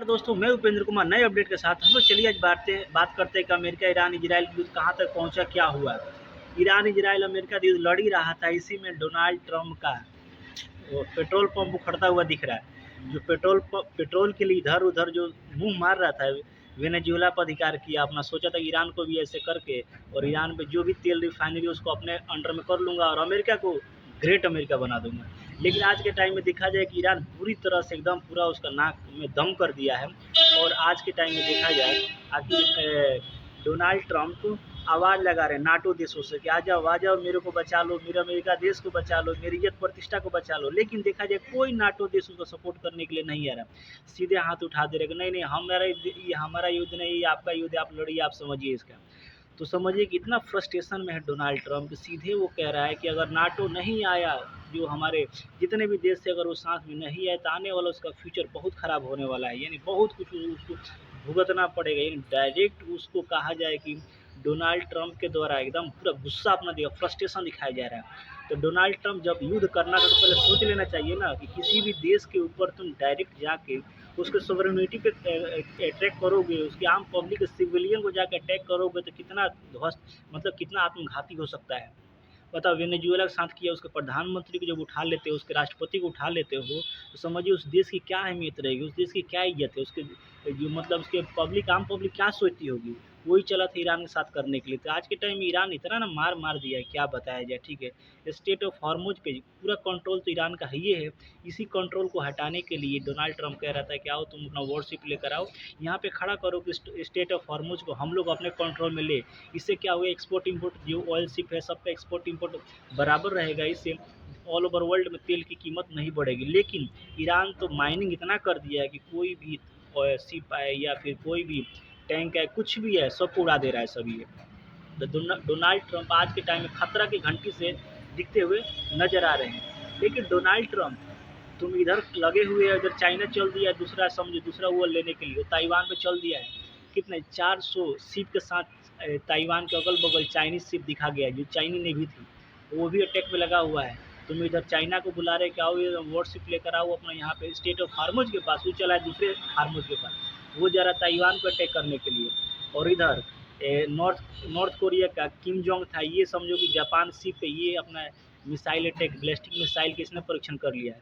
दोस्तों, मैं उपेंद्र कुमार नए अपडेट के साथ हम लोग चलिए आज बात करते हैं कि अमेरिका ईरान इजराइल युद्ध कहां तक पहुंचा, क्या हुआ। ईरान इजराइल अमेरिका युद्ध लड़ ही रहा था, इसी में डोनाल्ड ट्रंप का वो पेट्रोल पंप उखड़ता हुआ दिख रहा है। जो पेट्रोल के लिए इधर उधर जो मुंह मार रहा था, वेनेजुएला पर अधिकार किया अपना, सोचा था ईरान को भी ऐसे करके और ईरान में जो भी तेल रिफाइनरी उसको अपने अंडर में कर लूँगा और अमेरिका को ग्रेट अमेरिका बना दूंगा। लेकिन आज के टाइम में देखा जाए कि ईरान पूरी तरह से एकदम पूरा उसका नाक में दम कर दिया है। और आज के टाइम में देखा जाए आखिर डोनाल्ड ट्रंप आवाज़ लगा रहे हैं नाटो देशों से कि आ जाओ मेरे को बचा लो, मेरे अमेरिका देश को बचा लो, मेरी इज्जत प्रतिष्ठा को बचा लो। लेकिन देखा जाए कोई नाटो देश उसको सपोर्ट करने के लिए नहीं आ रहा, सीधे हाथ उठा दे रहे, नहीं हमारा युद्ध नहीं, ये आपका युद्ध है, आप लड़िए, आप समझिए इसका। तो समझिए कि इतना फ्रस्ट्रेशन में है डोनाल्ड ट्रंप, सीधे वो कह रहा है कि अगर नाटो नहीं आया, जो हमारे जितने भी देश थे अगर वो साथ में नहीं आए तो आने वाला उसका फ्यूचर बहुत ख़राब होने वाला है, यानी बहुत कुछ उसको भुगतना पड़ेगा। यानी डायरेक्ट उसको कहा जाए कि डोनाल्ड ट्रंप के द्वारा एकदम पूरा गुस्सा अपना दिया, फ्रस्ट्रेशन दिखाया जा रहा है। तो डोनाल्ड ट्रंप जब युद्ध करना था तो पहले सोच लेना चाहिए ना कि किसी भी देश के ऊपर तुम डायरेक्ट जाके उसके सॉवरेनिटी पे अटैक करोगे, उसके आम पब्लिक सिविलियन को जाकर अटैक करोगे तो कितना ध्वस्त, मतलब कितना आत्मघाती हो सकता है। बताओ, वेनेजुएला के साथ किया, उसके प्रधानमंत्री को जब उठा लेते हो, उसके राष्ट्रपति को उठा लेते हो, तो समझिए उस देश की क्या अहमियत रहेगी, उस देश की क्या इज्जत है, उसके जो मतलब उसके आम पब्लिक क्या सोचती होगी। वही चला था ईरान के साथ करने के लिए। तो आज के टाइम में ईरान इतना ना मार दिया है, क्या बताया जाए। ठीक है, स्टेट ऑफ हॉर्मुज पे पूरा कंट्रोल तो ईरान का ही है। इसी कंट्रोल को हटाने के लिए डोनाल्ड ट्रंप कह रहा था कि आओ तुम अपना वॉरशिप लेकर आओ, यहाँ पे खड़ा करो कि स्टेट ऑफ हॉर्मुज को हम लोग अपने कंट्रोल में ले। इससे क्या हुआ, एक्सपोर्ट इंपोर्ट जो ऑयल शिप है सबका एक्सपोर्ट इंपोर्ट बराबर रहेगा, इससे ऑल ओवर वर्ल्ड में तेल की कीमत नहीं बढ़ेगी। लेकिन ईरान तो माइनिंग इतना कर दिया है कि कोई भी शिप आए या फिर कोई भी टैंक है, कुछ भी है, सबको उड़ा दे रहा है सभी ये। तो डोनाल्ड ट्रंप आज के टाइम में खतरा की घंटी से दिखते हुए नजर आ रहे हैं। लेकिन डोनाल्ड ट्रंप, तुम इधर लगे हुए हो, इधर चाइना चल दिया दूसरा, समझो दूसरा वो लेने के लिए ताइवान पे चल दिया है। कितने 400 शिप के साथ ताइवान के अगल बगल चाइनीज शिप दिखा गया है, जो चाइनी नेवी थी, वो भी अटैक में लगा हुआ है। तुम इधर चाइना को बुला रहे कि आओ ये वॉरशिप लेकर आओ अपना यहाँ पे स्टेट ऑफ हार्मुज के पास, वो चला है दूसरे हार्मुज के पास, वो जा रहा ताइवान को अटैक करने के लिए। और इधर नॉर्थ कोरिया का किम जोंग था, ये समझो कि जापान शिप पे ये अपना मिसाइल अटैक, बैलिस्टिक मिसाइल के इसने परीक्षण कर लिया है।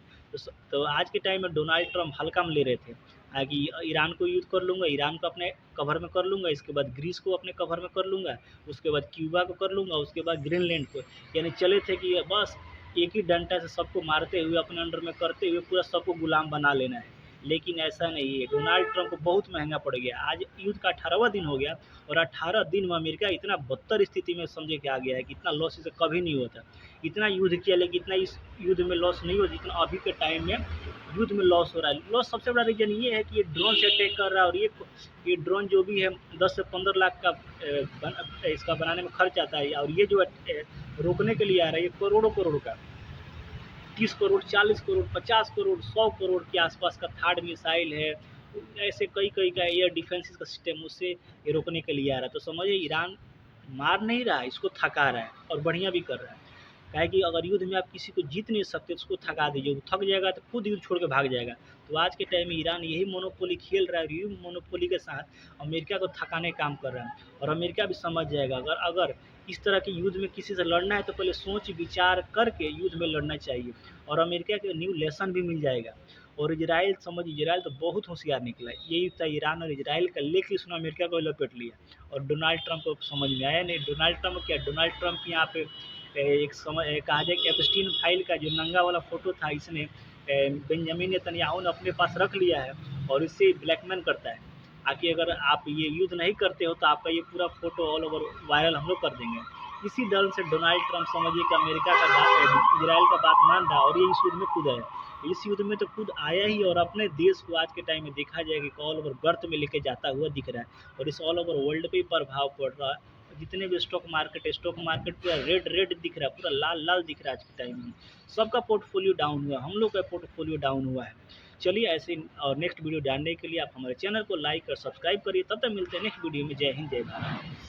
तो आज के टाइम में डोनाल्ड ट्रंप हल्का में ले रहे थे कि ईरान को युद्ध कर लूँगा, ईरान को अपने कवर में कर लूँगा, इसके बाद ग्रीस को अपने कवर में कर लूँगा, उसके बाद क्यूबा को कर लूँगा, उसके बाद ग्रीनलैंड को। यानी चले थे कि बस एक ही डंडा से सबको मारते हुए अपने अंडर में करते हुए पूरा सबको गुलाम बना लेना है। लेकिन ऐसा नहीं है, डोनाल्ड ट्रंप को बहुत महंगा पड़ गया। आज युद्ध का 18वां दिन हो गया और 18 दिन में अमेरिका इतना बदतर स्थिति में समझे कि आ गया है कि इतना लॉस इसे कभी नहीं होता। इतना युद्ध किया लेकिन इतना इस युद्ध में लॉस नहीं हो जितना अभी के टाइम में युद्ध में लॉस हो रहा है। लॉस सबसे बड़ा रीज़न ये है कि ये ड्रोन से अटैक कर रहा है, और ये ड्रोन जो भी है 10 से 15 लाख का इसका बनाने में खर्च आता है, और ये जो रोकने के लिए आ रहा है ये करोड़ों करोड़ का, 30 करोड़, 40 करोड़, 50 करोड़, 100 करोड़ के आसपास का थार्ड मिसाइल है। ऐसे कई का एयर डिफेंस का सिस्टम उससे ये रोकने के लिए आ रहा है। तो समझिए ईरान मार नहीं रहा है, इसको थका रहा है और बढ़िया भी कर रहा है। क्या है कि अगर युद्ध में आप किसी को जीत नहीं सकते तो उसको थका दीजिए, वो थक जाएगा तो खुद युद्ध छोड़ के भाग जाएगा। तो आज के टाइम में ईरान यही मोनोपोली खेल रहा है, और यही मोनोपोली के साथ अमेरिका को थकाने काम कर रहा है। और अमेरिका भी समझ जाएगा, अगर अगर इस तरह के युद्ध में किसी से लड़ना है तो पहले सोच विचार करके युद्ध में लड़ना चाहिए, और अमेरिका के न्यू लेसन भी मिल जाएगा। और इजराइल, समझ इजराइल तो बहुत होशियार निकला, यही था ईरान और इजराइल का, लेके उसने अमेरिका को लपेट लिया। और डोनाल्ड ट्रंप को समझ में आया नहीं। डोनाल्ड ट्रंप क्या, डोनाल्ड ट्रंप के यहाँ पे एक समय कहा जाए कि एप्स्टीन फाइल का जो नंगा वाला फोटो था, इसने बेंजामिन नेतन्याहू ने अपने पास रख लिया है और इससे ब्लैकमेल करता है आकि अगर आप ये युद्ध नहीं करते हो तो आपका ये पूरा फोटो ऑल ओवर वायरल हम लोग कर देंगे। इसी डर से डोनाल्ड ट्रंप समझिए कि अमेरिका का बात, इजराइल का बात मान रहा, और ये इस युद्ध में कूदा है। इस युद्ध में तो खुद आया ही, और अपने देश को आज के टाइम में देखा जाए कि ऑल ओवर गर्त में लेके जाता हुआ दिख रहा है, और इस ऑल ओवर वर्ल्ड पे प्रभाव पड़ रहा है। जितने भी स्टॉक मार्केट पूरा रेड रेड दिख रहा है, पूरा लाल लाल दिख रहा है आज के टाइम में। सबका पोर्टफोलियो डाउन हुआ, हम लोग का पोर्टफोलियो डाउन हुआ है। चलिए ऐसे और नेक्स्ट वीडियो जानने के लिए आप हमारे चैनल को लाइक और सब्सक्राइब करिए। तब तक मिलते हैं नेक्स्ट वीडियो में। जय हिंद, जय भारत।